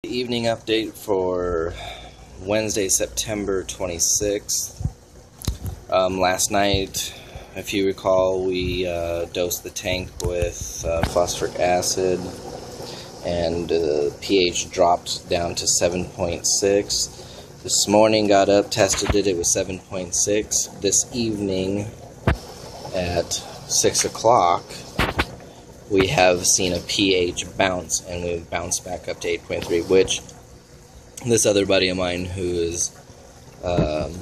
Evening update for Wednesday, September 26th. Last night, if you recall, we dosed the tank with phosphoric acid, and the pH dropped down to 7.6. This morning, got up, tested it, it was 7.6. This evening at 6 o'clock, we have seen a pH bounce, and we've bounced back up to 8.3, which this other buddy of mine who is, that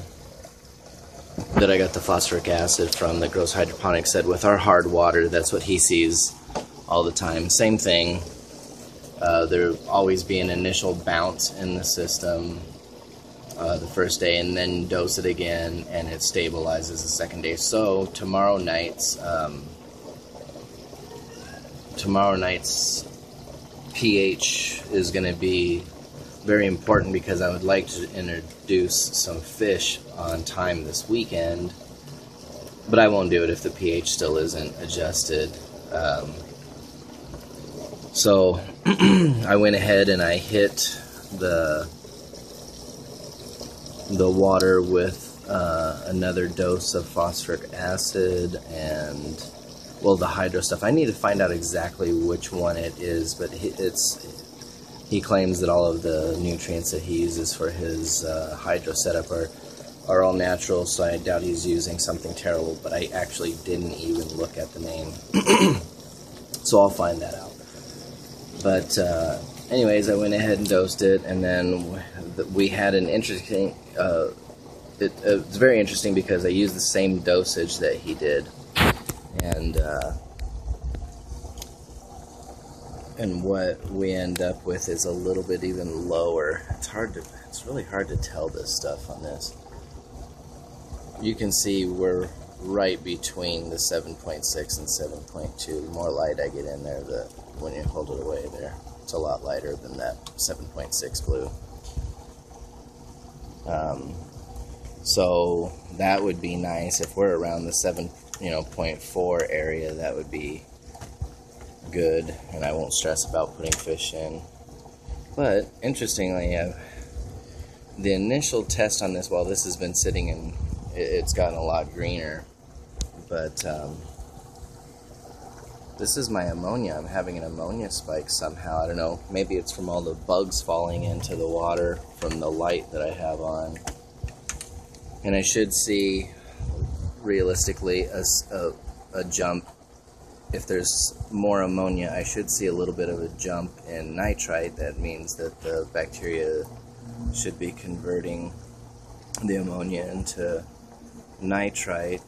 I got the phosphoric acid from that grows hydroponics, said with our hard water, that's what he sees all the time. Same thing, there'll always be an initial bounce in the system the first day, and then dose it again, and it stabilizes the second day. So tomorrow night's pH is going to be very important, because I would like to introduce some fish on time this weekend, but I won't do it if the pH still isn't adjusted. So I went ahead and I hit the water with another dose of phosphoric acid and, well, the hydro stuff. I need to find out exactly which one it is, but he claims that all of the nutrients that he uses for his hydro setup are all natural, so I doubt he's using something terrible, but I actually didn't even look at the name. So I'll find that out. But anyways, I went ahead and dosed it, and then we had an interesting, it's very interesting because I used the same dosage that he did. And what we end up with is a little bit even lower. It's really hard to tell this stuff on this. You can see we're right between the 7.6 and 7.2. The more light I get in there, when you hold it away there, it's a lot lighter than that 7.6 blue. So that would be nice. If we're around the 7.4 area, that would be good, and I won't stress about putting fish in. But interestingly, the initial test on this, while this has been sitting in, it's gotten a lot greener, but this is my ammonia. I'm having an ammonia spike somehow. I don't know, maybe it's from all the bugs falling into the water from the light that I have on. And I should see, realistically, a jump. If there's more ammonia, I should see a little bit of a jump in nitrite. That means that the bacteria should be converting the ammonia into nitrite.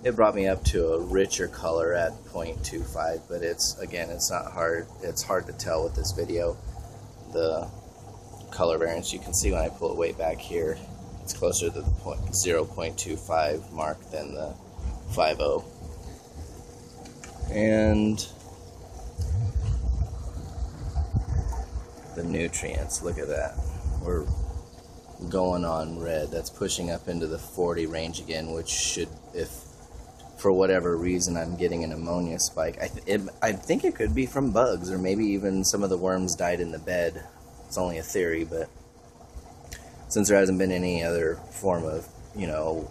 It brought me up to a richer color at 0.25, but it's not hard. It's hard to tell with this video, the color variance. You can see when I pull it way back here, it's closer to the 0.25 mark than the 5.0. And the nutrients, look at that. We're going on red. That's pushing up into the 40 range again, which should, if for whatever reason I'm getting an ammonia spike, I think it could be from bugs, or maybe even some of the worms died in the bed. It's only a theory, but since there hasn't been any other form of,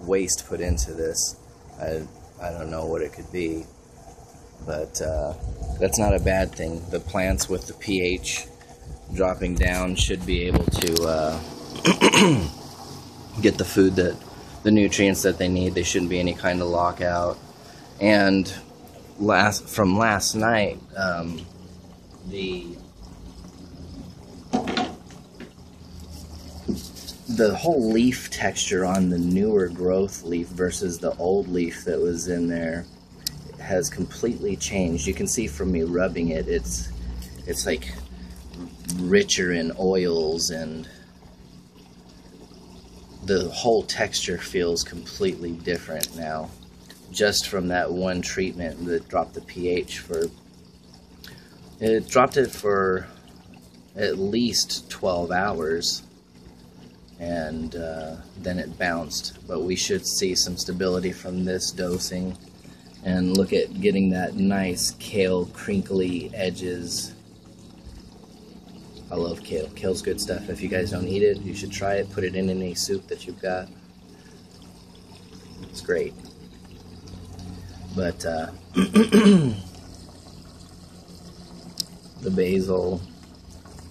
waste put into this, I don't know what it could be. But that's not a bad thing. The plants with the pH dropping down should be able to get the food, the nutrients that they need. There shouldn't be any kind of lockout. And from last night, the whole leaf texture on the newer growth leaf versus the old leaf that was in there has completely changed. You can see from me rubbing it, it's like richer in oils, and the whole texture feels completely different now, just from that one treatment that dropped the pH it dropped it for at least 12 hours, and then it bounced. But we should see some stability from this dosing. And look at getting that nice kale crinkly edges I love kale. Kale's good stuff. If you guys don't eat it, you should try it. Put it in any soup that you've got. It's great. But the basil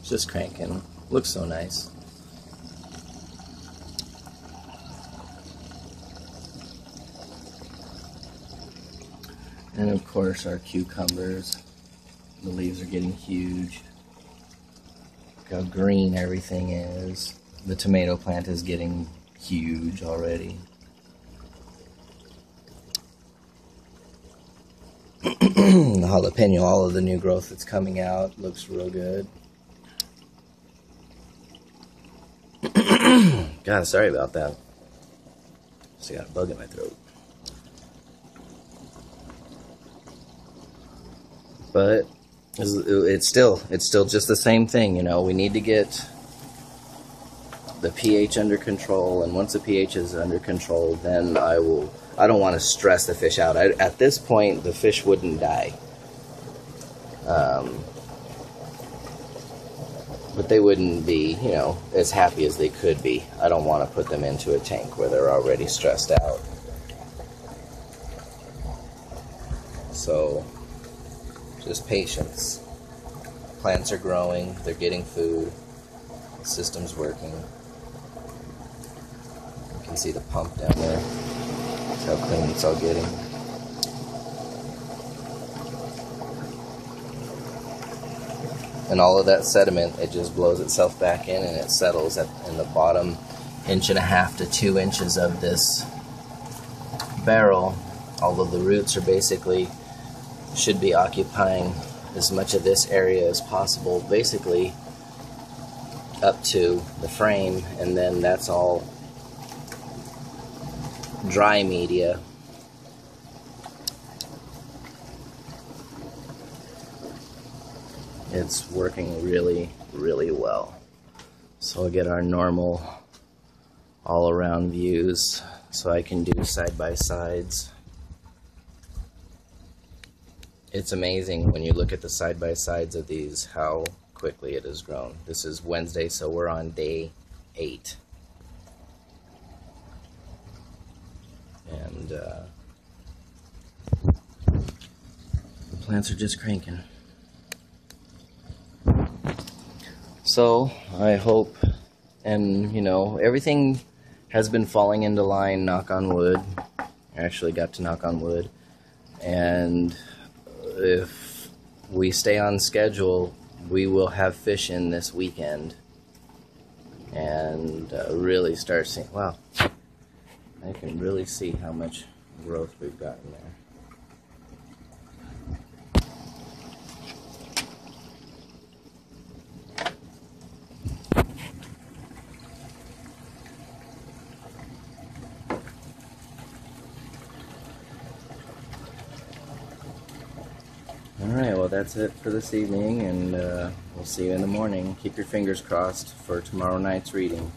is just cranking. Looks so nice. And of course our cucumbers. The leaves are getting huge. Look how green everything is. The tomato plant is getting huge already. The jalapeno, all of the new growth that's coming out, looks real good. God, sorry about that. Just got a bug in my throat. But it's still just the same thing, you know. We need to get the pH under control, and once the pH is under control, then I don't want to stress the fish out. At this point, the fish wouldn't die. But they wouldn't be, you know, as happy as they could be. I don't want to put them into a tank where they're already stressed out. So, just patience. Plants are growing, they're getting food, the system's working. You can see the pump down there. That's how clean it's all getting. And all of that sediment, it just blows itself back in and it settles in the bottom 1.5 to 2 inches of this barrel. All of the roots are basically, should be occupying as much of this area as possible, basically up to the frame, and then that's all dry media. It's working really, really well. So I'll get our normal all-around views so I can do side-by-sides. It's amazing when you look at the side-by-sides of these how quickly it has grown. This is Wednesday, so we're on day 8. And the plants are just cranking. So I hope, and you know, everything has been falling into line, knock on wood. I actually got to knock on wood. And if we stay on schedule, we will have fish in this weekend and really start seeing, wow, I can really see how much growth we've gotten there. Alright, well that's it for this evening, and we'll see you in the morning. Keep your fingers crossed for tomorrow night's reading.